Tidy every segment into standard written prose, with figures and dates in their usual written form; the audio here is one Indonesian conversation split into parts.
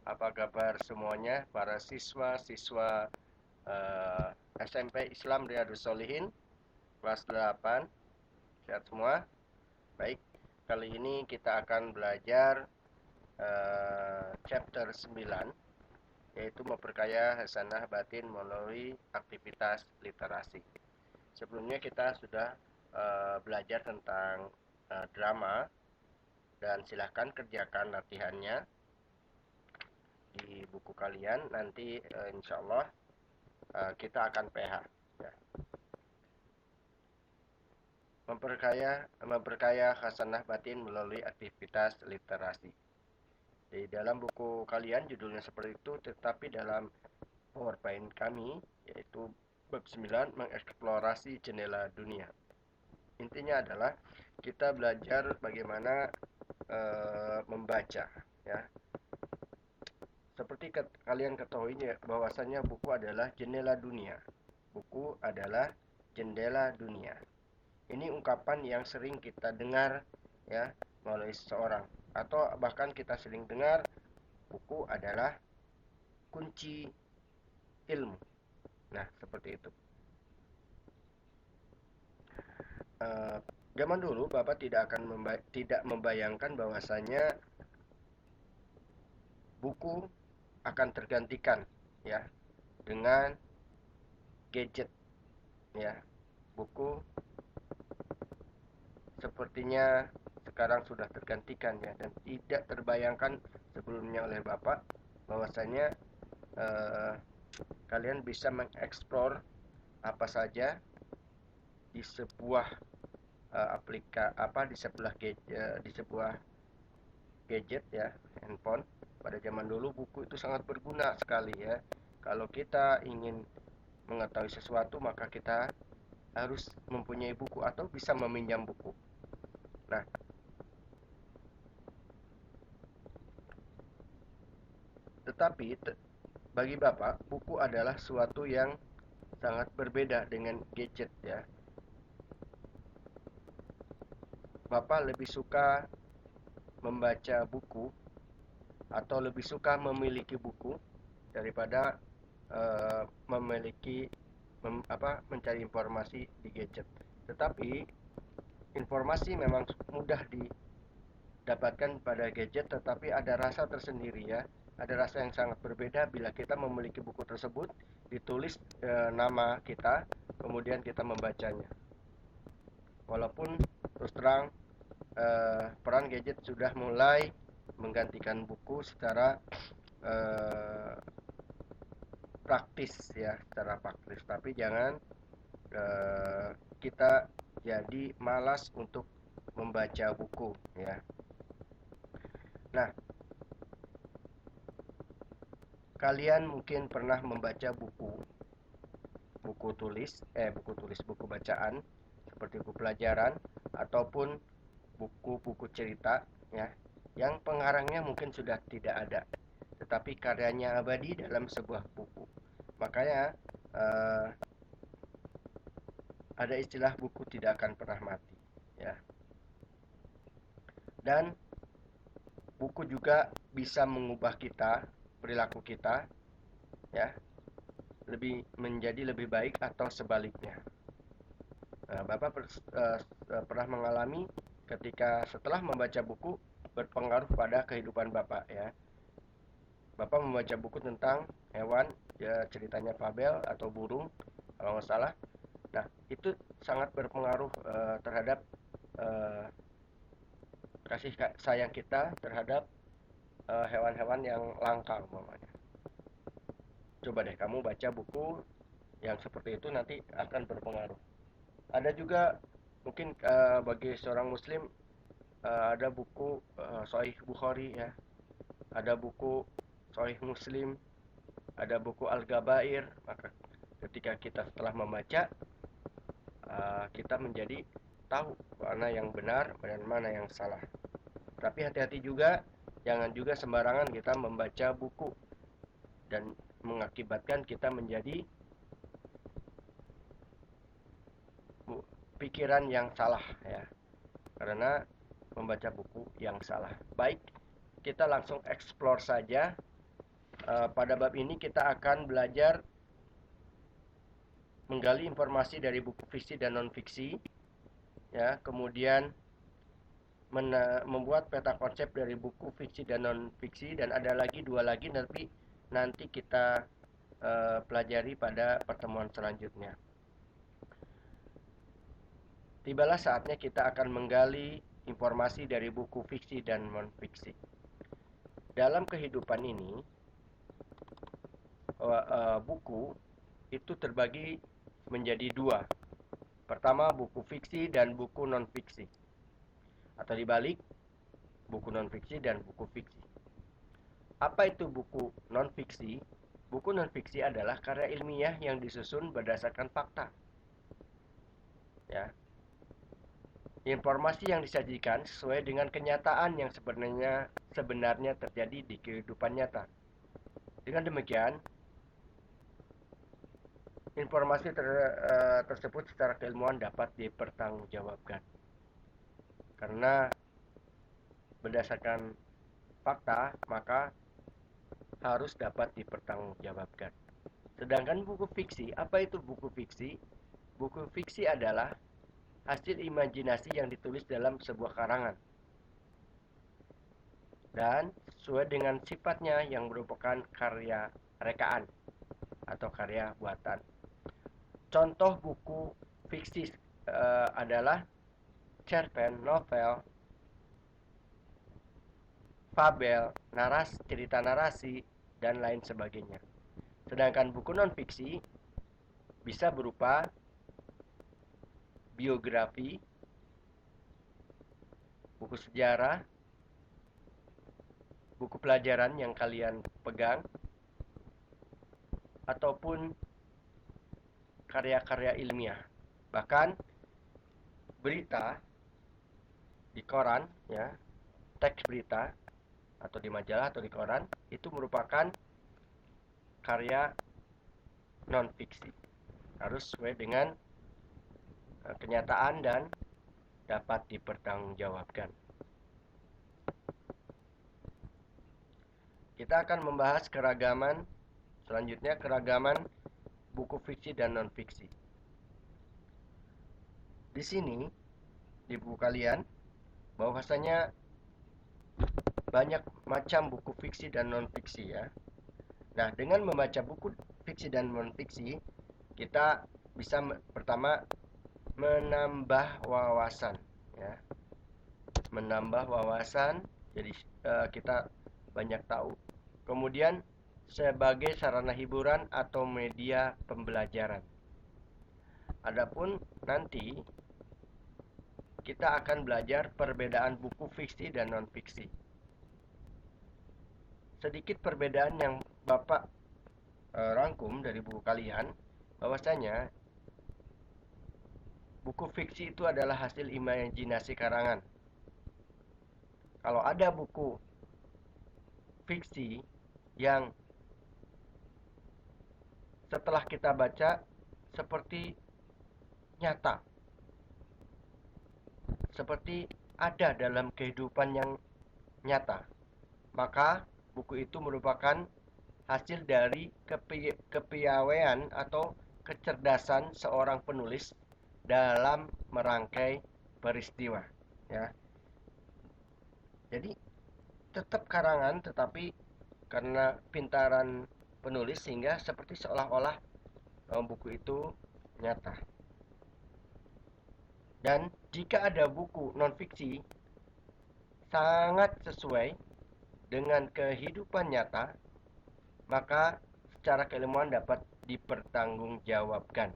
Apa kabar semuanya, para siswa-siswa SMP Islam Riyadus Solihin kelas 8? Sehat semua? Baik, kali ini kita akan belajar chapter 9, yaitu memperkaya hasanah batin melalui aktivitas literasi. Sebelumnya kita sudah belajar tentang drama, dan silahkan kerjakan latihannya di buku kalian. Nanti insya Allah kita akan PH ya. Memperkaya hasanah batin melalui aktivitas literasi. Di dalam buku kalian judulnya seperti itu, tetapi dalam PowerPoint kami yaitu bab 9 mengeksplorasi jendela dunia. Intinya adalah kita belajar bagaimana membaca ya. Seperti kalian ketahui bahwasanya buku adalah jendela dunia. Buku adalah jendela dunia. Ini ungkapan yang sering kita dengar ya melalui seseorang, atau bahkan kita sering dengar buku adalah kunci ilmu. Nah, seperti itu. Zaman dulu Bapak tidak membayangkan bahwasanya buku akan tergantikan ya dengan gadget ya. Buku sepertinya sekarang sudah tergantikan ya, dan tidak terbayangkan sebelumnya oleh Bapak bahwasanya kalian bisa mengeksplor apa saja di sebuah di sebuah gadget ya, handphone. Pada zaman dulu buku itu sangat berguna sekali ya. Kalau kita ingin mengetahui sesuatu, maka kita harus mempunyai buku atau bisa meminjam buku. Nah, tetapi bagi Bapak, buku adalah suatu yang sangat berbeda dengan gadget ya. Bapak lebih suka membaca buku atau lebih suka memiliki buku daripada mencari informasi di gadget. Tetapi informasi memang mudah didapatkan pada gadget, tetapi ada rasa tersendiri ya. Ada rasa yang sangat berbeda bila kita memiliki buku tersebut, ditulis nama kita, kemudian kita membacanya. Walaupun terus terang peran gadget sudah mulai menggantikan buku secara praktis ya, secara praktis. Tapi jangan kita jadi malas untuk membaca buku ya. Nah, kalian mungkin pernah membaca buku bacaan seperti buku pelajaran ataupun buku-buku cerita ya, yang pengarangnya mungkin sudah tidak ada, tetapi karyanya abadi dalam sebuah buku. Makanya ada istilah buku tidak akan pernah mati ya. Dan buku juga bisa mengubah kita, perilaku kita ya, menjadi lebih baik atau sebaliknya. Nah, Bapak pernah mengalami ketika setelah membaca buku berpengaruh pada kehidupan Bapak ya. Bapak membaca buku tentang hewan ya, ceritanya fabel atau burung kalau nggak salah. Nah, itu sangat berpengaruh terhadap kasih sayang kita terhadap hewan-hewan yang langka umpamanya. Coba deh kamu baca buku yang seperti itu, nanti akan berpengaruh. Ada juga mungkin bagi seorang muslim ada buku Sahih Bukhari ya, ada buku Sahih Muslim, ada buku Al-Gabair. Maka ketika kita setelah membaca, kita menjadi tahu mana yang benar dan mana yang salah. Tapi hati-hati juga, jangan juga sembarangan kita membaca buku dan mengakibatkan kita menjadi pikiran yang salah ya, karena membaca buku yang salah. Baik, kita langsung explore saja Pada bab ini kita akan belajar menggali informasi dari buku fiksi dan non-fiksi, ya, kemudian membuat peta konsep dari buku fiksi dan non-fiksi, dan ada lagi dua lagi, tapi nanti kita pelajari pada pertemuan selanjutnya. Tibalah saatnya kita akan menggali informasi dari buku fiksi dan non-fiksi. Dalam kehidupan ini, buku itu terbagi menjadi dua. Pertama, buku fiksi dan buku non-fiksi. Atau dibalik, buku non-fiksi dan buku fiksi. Apa itu buku non-fiksi? Buku non-fiksi adalah karya ilmiah yang disusun berdasarkan fakta. Ya. Informasi yang disajikan sesuai dengan kenyataan yang sebenarnya terjadi di kehidupan nyata. Dengan demikian, informasi tersebut secara keilmuan dapat dipertanggungjawabkan. Karena berdasarkan fakta, maka harus dapat dipertanggungjawabkan. Sedangkan buku fiksi, apa itu buku fiksi? Buku fiksi adalah hasil imajinasi yang ditulis dalam sebuah karangan, dan sesuai dengan sifatnya yang merupakan karya rekaan atau karya buatan. Contoh buku fiksi adalah cerpen, novel, fabel, cerita narasi, dan lain sebagainya. Sedangkan buku non-fiksi bisa berupa biografi, buku sejarah, buku pelajaran yang kalian pegang, ataupun karya-karya ilmiah. Bahkan berita di koran, ya, teks berita atau di majalah atau di koran itu merupakan karya non-fiksi. Harus sesuai dengan kenyataan dan dapat dipertanggungjawabkan. Kita akan membahas selanjutnya keragaman buku fiksi dan non-fiksi. Di sini, di buku kalian, bahwasanya banyak macam buku fiksi dan non-fiksi, ya. Nah, dengan membaca buku fiksi dan non-fiksi, kita bisa pertama menambah wawasan, ya. Menambah wawasan, jadi kita banyak tahu. Kemudian sebagai sarana hiburan atau media pembelajaran. Adapun nanti kita akan belajar perbedaan buku fiksi dan non-fiksi. Sedikit perbedaan yang Bapak rangkum dari buku kalian, bahwasanya buku fiksi itu adalah hasil imajinasi karangan. Kalau ada buku fiksi yang setelah kita baca seperti nyata, seperti ada dalam kehidupan yang nyata, maka buku itu merupakan hasil dari kepiawaian atau kecerdasan seorang penulis dalam merangkai peristiwa, ya. Jadi tetap karangan, tetapi karena pintaran penulis sehingga seperti seolah-olah buku itu nyata. Dan jika ada buku non-fiksi sangat sesuai dengan kehidupan nyata, maka secara keilmuan dapat dipertanggungjawabkan,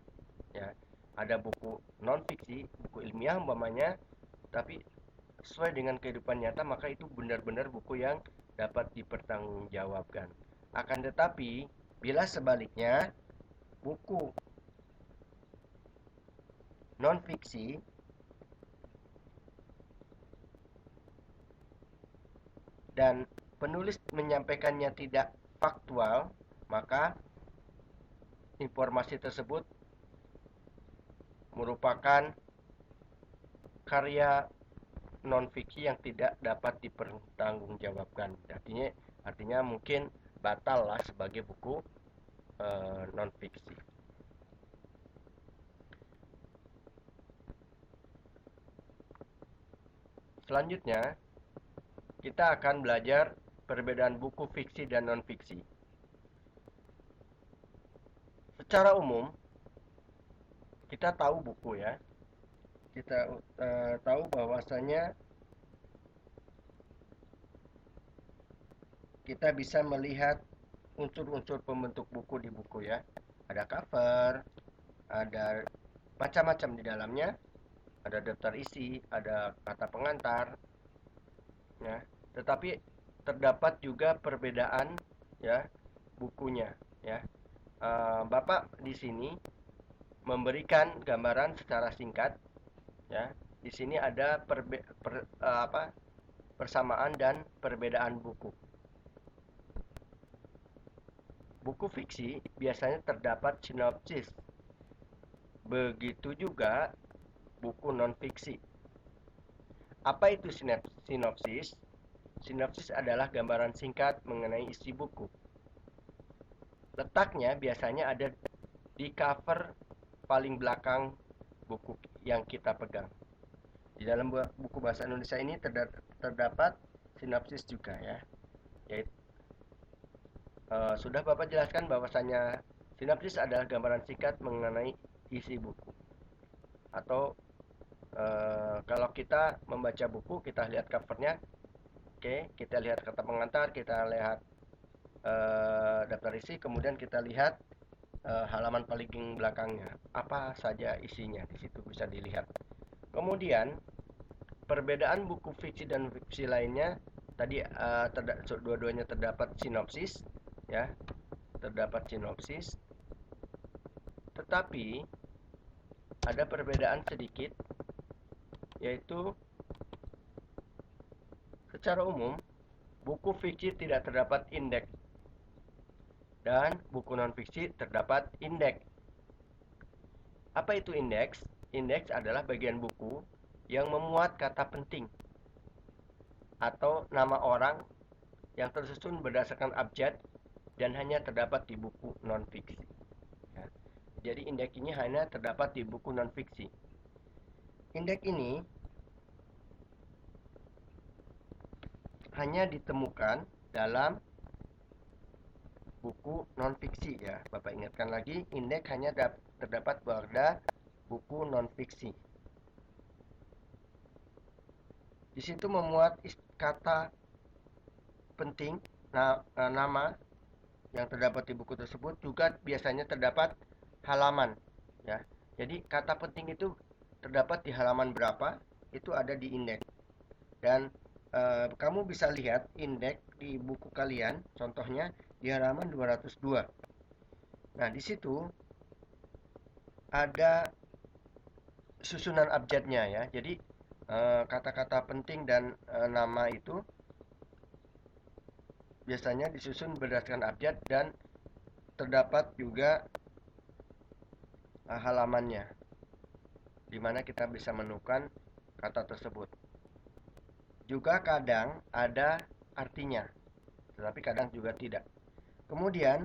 ya. Ada buku non-fiksi, buku ilmiah umpamanya, tapi sesuai dengan kehidupan nyata, maka itu benar-benar buku yang dapat dipertanggungjawabkan. Akan tetapi, bila sebaliknya, buku non-fiksi dan penulis menyampaikannya tidak faktual, maka informasi tersebut merupakan karya non-fiksi yang tidak dapat dipertanggungjawabkan. Artinya mungkin batal lah sebagai buku non fiksi. Selanjutnya, kita akan belajar perbedaan buku fiksi dan non fiksi. Secara umum, kita tahu buku ya. Kita tahu bahwasanya kita bisa melihat unsur-unsur pembentuk buku di buku ya. Ada cover, ada macam-macam di dalamnya, ada daftar isi, ada kata pengantar, ya. Tetapi terdapat juga perbedaan ya bukunya ya. Bapak di sini memberikan gambaran secara singkat ya. Di sini ada persamaan dan perbedaan buku. Buku fiksi biasanya terdapat sinopsis. Begitu juga buku non-fiksi. Apa itu sinopsis? Sinopsis adalah gambaran singkat mengenai isi buku. Letaknya biasanya ada di cover paling belakang buku yang kita pegang. Di dalam buku bahasa Indonesia ini terdapat sinopsis juga ya. Yaitu sudah Bapak jelaskan bahwasanya sinopsis adalah gambaran singkat mengenai isi buku. Atau kalau kita membaca buku, kita lihat covernya, oke, kita lihat kata pengantar, kita lihat daftar isi, kemudian kita lihat halaman paling belakangnya, apa saja isinya, di situ bisa dilihat. Kemudian perbedaan buku fiksi dan fiksi lainnya, tadi dua-duanya terdapat sinopsis ya, terdapat sinopsis, tetapi ada perbedaan sedikit, yaitu secara umum buku fiksi tidak terdapat indeks dan buku non fiksi terdapat indeks. Apa itu indeks? Indeks adalah bagian buku yang memuat kata penting atau nama orang yang tersusun berdasarkan abjad dan hanya terdapat di buku non-fiksi. Ya. Jadi indeks ini hanya terdapat di buku non-fiksi. Indeks ini hanya ditemukan dalam buku non-fiksi ya. Bapak ingatkan lagi, indeks hanya terdapat pada buku non-fiksi. Di situ memuat kata penting, nama yang terdapat di buku tersebut, juga biasanya terdapat halaman ya. Jadi kata penting itu terdapat di halaman berapa, itu ada di indeks. Dan kamu bisa lihat indeks di buku kalian, contohnya di halaman 202. Nah, di situ ada susunan abjadnya ya. Jadi kata-kata penting dan nama itu biasanya disusun berdasarkan abjad dan terdapat juga halamannya, di mana kita bisa menemukan kata tersebut. Juga kadang ada artinya, tetapi kadang juga tidak. Kemudian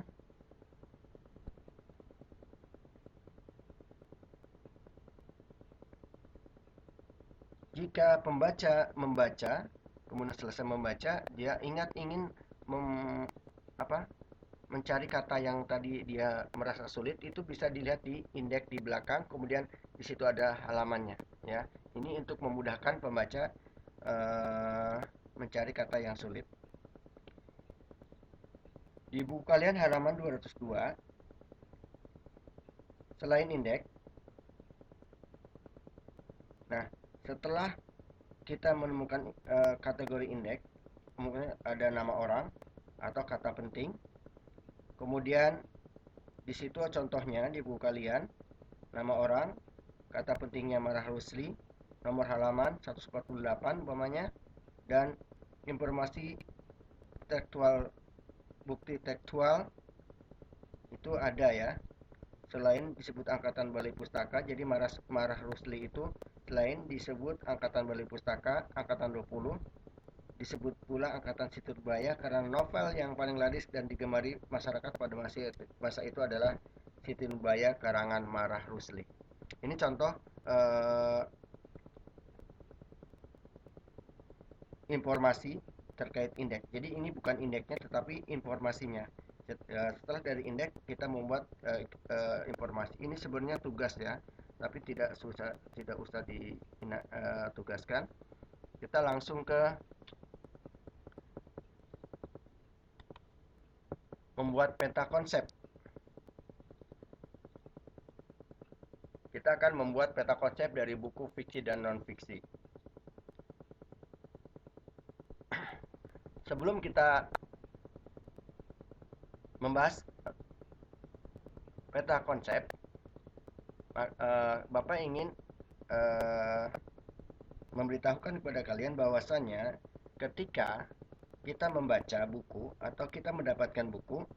jika pembaca membaca, kemudian selesai membaca, dia ingin mencari kata yang tadi dia merasa sulit, itu bisa dilihat di indeks di belakang, kemudian di situ ada halamannya ya. Ini untuk memudahkan pembaca mencari kata yang sulit. Di buku kalian halaman 202, selain indeks, nah setelah kita menemukan kategori indeks, kemudian ada nama orang atau kata penting. Kemudian di situ contohnya di buku kalian, nama orang, kata pentingnya Marah Rusli, nomor halaman 148 umpamanya, dan informasi tekstual, bukti tekstual itu ada ya. Selain disebut angkatan Balai Pustaka, jadi Marah Rusli itu selain disebut angkatan Balai Pustaka angkatan 20, Disebut pula Angkatan Siturbaya karena novel yang paling laris dan digemari masyarakat pada masa itu adalah Siti Nurbaya karangan Marah Rusli. Ini contoh eh, informasi terkait indeks. Jadi ini bukan indeksnya tetapi informasinya. Setelah dari indeks kita membuat informasi. Ini sebenarnya tugas ya, tapi tidak usah ditugaskan. Kita langsung ke membuat peta konsep. Kita akan membuat peta konsep dari buku fiksi dan non-fiksi. Sebelum kita membahas peta konsep, Bapak ingin memberitahukan kepada kalian bahwasannya ketika kita membaca buku atau kita mendapatkan buku,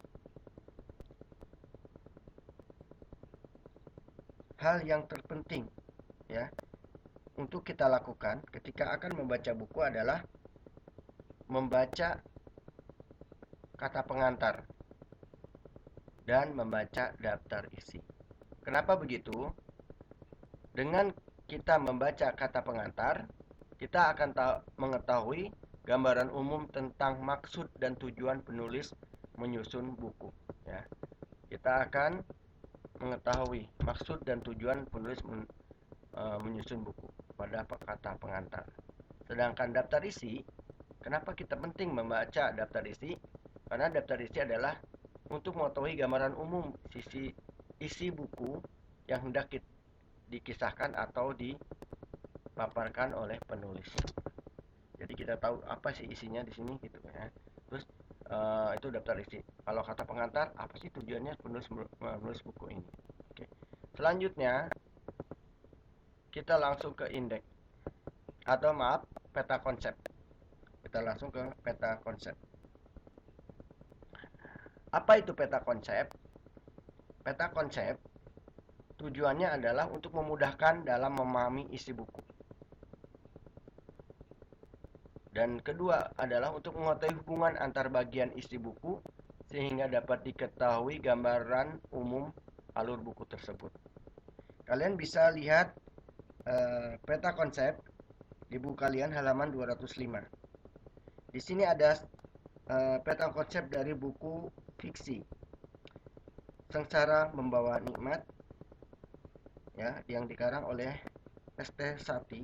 hal yang terpenting ya untuk kita lakukan ketika akan membaca buku adalah membaca kata pengantar dan membaca daftar isi. Kenapa begitu? Dengan kita membaca kata pengantar, kita akan mengetahui gambaran umum tentang maksud dan tujuan penulis menyusun buku ya. Kita akan mengetahui maksud dan tujuan penulis menyusun buku pada kata pengantar. Sedangkan daftar isi, kenapa kita penting membaca daftar isi? Karena daftar isi adalah untuk mengetahui gambaran umum isi buku yang hendak dikisahkan atau dipaparkan oleh penulis. Jadi kita tahu apa sih isinya di sini gitu ya. Terus itu daftar isi. Kalau kata pengantar, apa sih tujuannya menulis buku ini? Oke. Selanjutnya kita langsung ke indeks atau maaf peta konsep. Kita langsung ke peta konsep. Apa itu peta konsep? Peta konsep tujuannya adalah untuk memudahkan dalam memahami isi buku. Dan kedua adalah untuk mengetahui hubungan antar bagian isi buku sehingga dapat diketahui gambaran umum alur buku tersebut. Kalian bisa lihat peta konsep di buku kalian halaman 205. Di sini ada peta konsep dari buku fiksi Sengsara Membawa Nikmat ya, yang dikarang oleh ST Sati.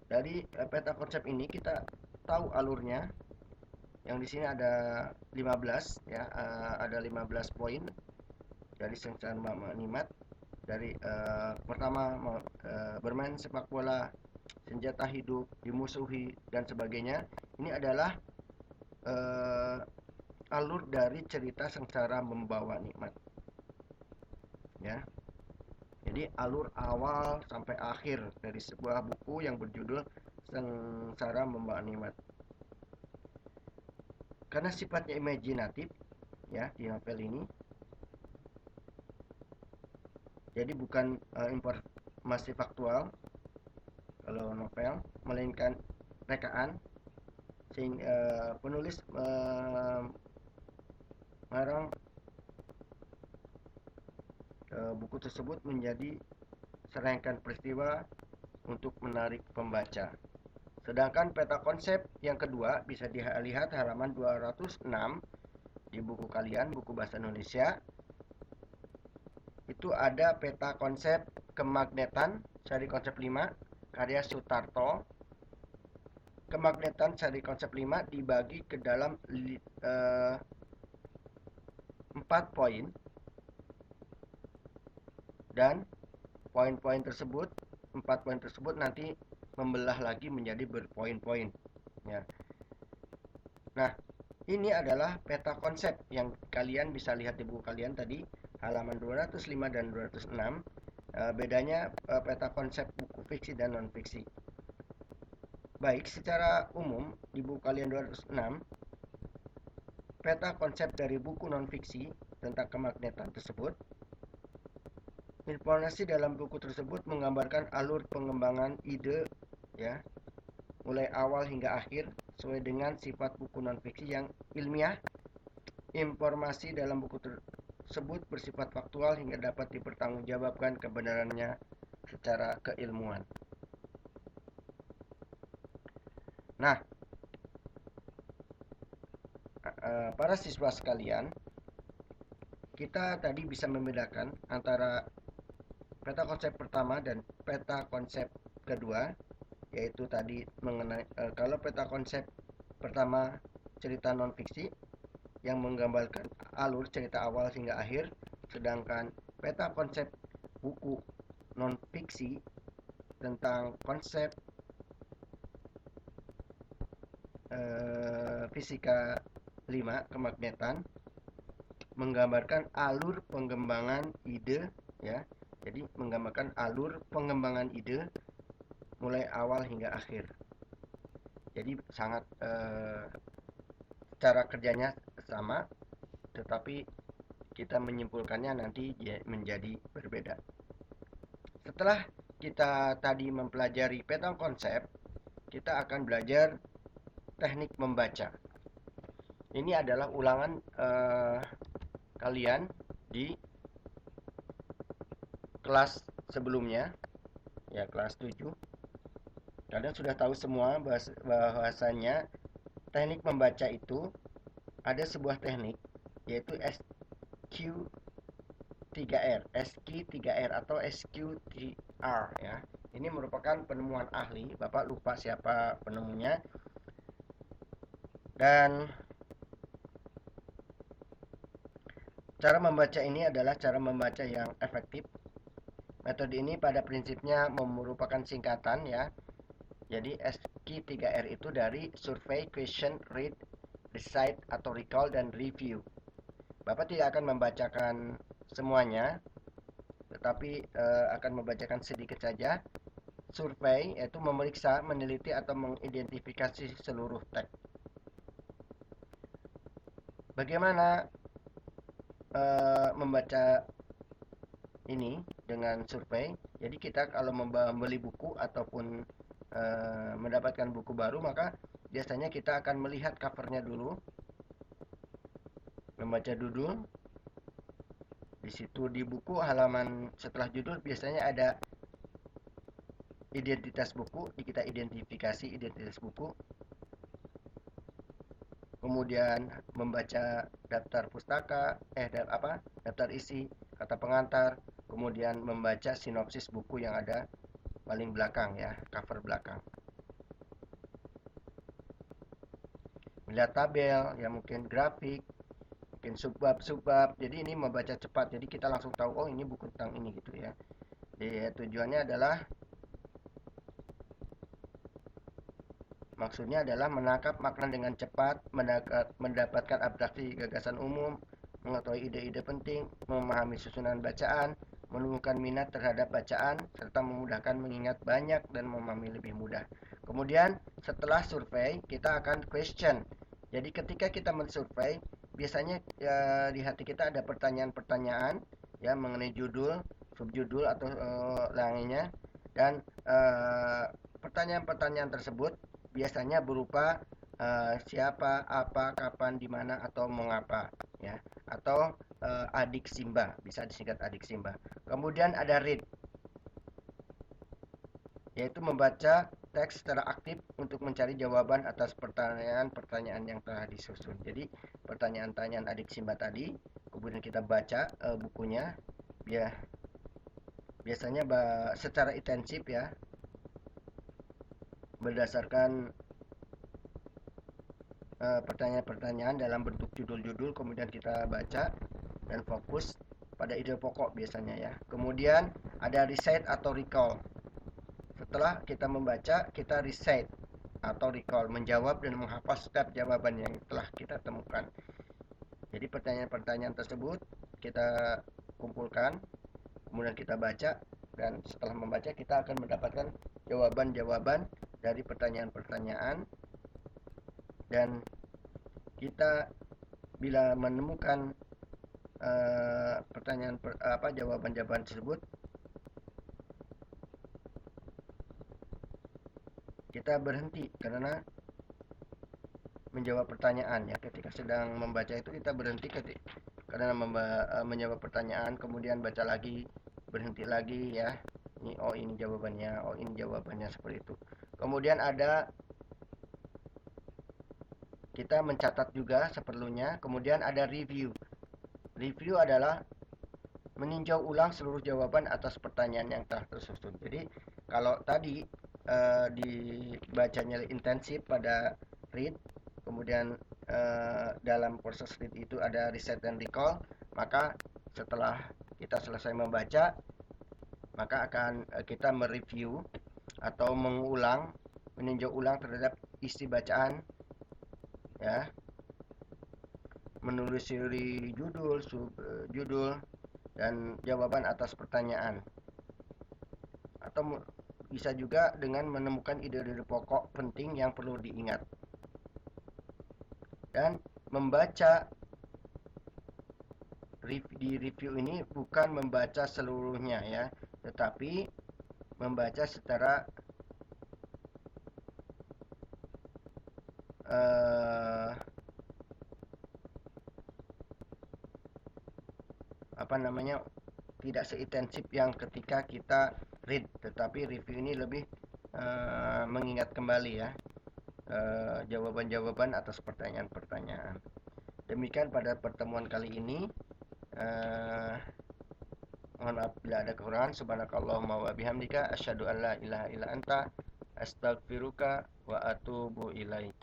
Dari peta konsep ini kita tahu alurnya. Yang di sini ada 15 ya, ada 15 poin dari Sengsara Membawa Nikmat. Dari pertama bermain sepak bola, senjata hidup, dimusuhi dan sebagainya. Ini adalah alur dari cerita Sengsara Membawa Nikmat ya. Jadi alur awal sampai akhir dari sebuah buku yang berjudul Sengsara Membawa Nikmat. Karena sifatnya imajinatif ya di novel ini, jadi bukan informasi faktual kalau novel, melainkan rekaan, sehingga penulis mengarang buku tersebut menjadi serangkaian peristiwa untuk menarik pembaca. Sedangkan peta konsep yang kedua bisa dilihat halaman 206 di buku kalian, buku bahasa Indonesia. Itu ada peta konsep kemagnetan seri konsep 5 karya Sutarto. Kemagnetan seri konsep 5 dibagi ke dalam 4 poin. Dan poin-poin tersebut, 4 poin tersebut nanti membelah lagi menjadi berpoin-poin ya. Nah, ini adalah peta konsep yang kalian bisa lihat di buku kalian tadi halaman 205 dan 206. Bedanya peta konsep buku fiksi dan non fiksi. Baik, secara umum di buku kalian 206, peta konsep dari buku non fiksi tentang kemagnetan tersebut. Informasi dalam buku tersebut menggambarkan alur pengembangan ide ya mulai awal hingga akhir sesuai dengan sifat buku non-fiksi yang ilmiah. Informasi dalam buku tersebut bersifat faktual hingga dapat dipertanggungjawabkan kebenarannya secara keilmuan. Nah, para siswa sekalian, kita tadi bisa membedakan antara peta konsep pertama dan peta konsep kedua, yaitu tadi mengenai kalau peta konsep pertama cerita non fiksi yang menggambarkan alur cerita awal hingga akhir, sedangkan peta konsep buku non fiksi tentang konsep fisika 5 kemagnetan menggambarkan alur pengembangan ide, ya. Jadi menggambarkan alur pengembangan ide mulai awal hingga akhir. Jadi sangat cara kerjanya sama, tetapi kita menyimpulkannya nanti menjadi berbeda. Setelah kita tadi mempelajari peta konsep, kita akan belajar teknik membaca. Ini adalah ulangan kalian di kelas sebelumnya, ya kelas 7. Kalian sudah tahu semua bahwasanya teknik membaca itu ada sebuah teknik, yaitu SQ3R, SQ3R atau SQTR, ya. Ini merupakan penemuan ahli, Bapak lupa siapa penemunya. Dan cara membaca ini adalah cara membaca yang efektif. Metode ini pada prinsipnya merupakan singkatan, ya. Jadi SQ3R itu dari survey, question, read, recite atau recall, dan review. Bapak tidak akan membacakan semuanya, tetapi akan membacakan sedikit saja. Survei yaitu memeriksa, meneliti atau mengidentifikasi seluruh teks. Bagaimana membaca ini dengan survei? Jadi kita kalau membeli buku ataupun mendapatkan buku baru, maka biasanya kita akan melihat covernya dulu, membaca judul. Di situ di buku halaman setelah judul biasanya ada identitas buku, kita identifikasi identitas buku. Kemudian membaca daftar pustaka, daftar isi, kata pengantar, kemudian membaca sinopsis buku yang ada paling belakang, ya, cover belakang. Melihat tabel, ya mungkin grafik, mungkin subbab. Jadi ini membaca cepat, jadi kita langsung tahu, oh ini buku tentang ini gitu, ya. Jadi tujuannya adalah maksudnya adalah menangkap makna dengan cepat, mendapatkan abstraksi gagasan umum, mengetahui ide-ide penting, memahami susunan bacaan, menumbuhkan minat terhadap bacaan, serta memudahkan mengingat banyak dan memahami lebih mudah. Kemudian setelah survei, kita akan question. Jadi ketika kita mensurvei, biasanya ya, di hati kita ada pertanyaan-pertanyaan, ya, mengenai judul, subjudul atau lainnya, dan pertanyaan-pertanyaan tersebut biasanya berupa siapa, apa, kapan, di mana, atau mengapa, ya, atau adik Simba, bisa disingkat adik Simba. Kemudian ada read, yaitu membaca teks secara aktif untuk mencari jawaban atas pertanyaan-pertanyaan yang telah disusun. Jadi pertanyaan-pertanyaan adik Simba tadi, kemudian kita baca bukunya, biasanya secara intensif, ya, berdasarkan pertanyaan-pertanyaan dalam bentuk judul-judul, kemudian kita baca dan fokus pada ide pokok biasanya, ya. Kemudian ada recite atau recall. Setelah kita membaca, kita recite atau recall, menjawab dan menghafal setiap jawaban yang telah kita temukan. Jadi pertanyaan-pertanyaan tersebut kita kumpulkan, kemudian kita baca, dan setelah membaca kita akan mendapatkan jawaban-jawaban dari pertanyaan-pertanyaan. Dan kita bila menemukan jawaban-jawaban tersebut, kita kita berhenti karena menjawab pertanyaan ya. Ketika sedang membaca itu kita berhenti karena menjawab pertanyaan, kemudian baca lagi, berhenti lagi ya. Ini jawabannya, seperti itu. Kemudian ada kita mencatat juga seperlunya. Kemudian ada review. Review adalah meninjau ulang seluruh jawaban atas pertanyaan yang telah tersusun. Jadi kalau tadi dibacanya intensif pada read, kemudian dalam proses read itu ada reset dan recall, maka setelah kita selesai membaca, maka akan kita mereview atau mengulang, meninjau ulang terhadap isi bacaan ya, menelusuri judul, subjudul, dan jawaban atas pertanyaan. Atau bisa juga dengan menemukan ide-ide pokok penting yang perlu diingat. Dan membaca di review ini bukan membaca seluruhnya ya, tetapi membaca secara tidak seintensif yang ketika kita read, tetapi review ini lebih mengingat kembali ya jawaban-jawaban atas pertanyaan-pertanyaan. Demikian pada pertemuan kali ini. Mohon maaf bila ada kekurangan. Subhanakallahumma wa bihamdika asyhadu an la ilaha illa anta astaghfiruka wa atubu ilaik.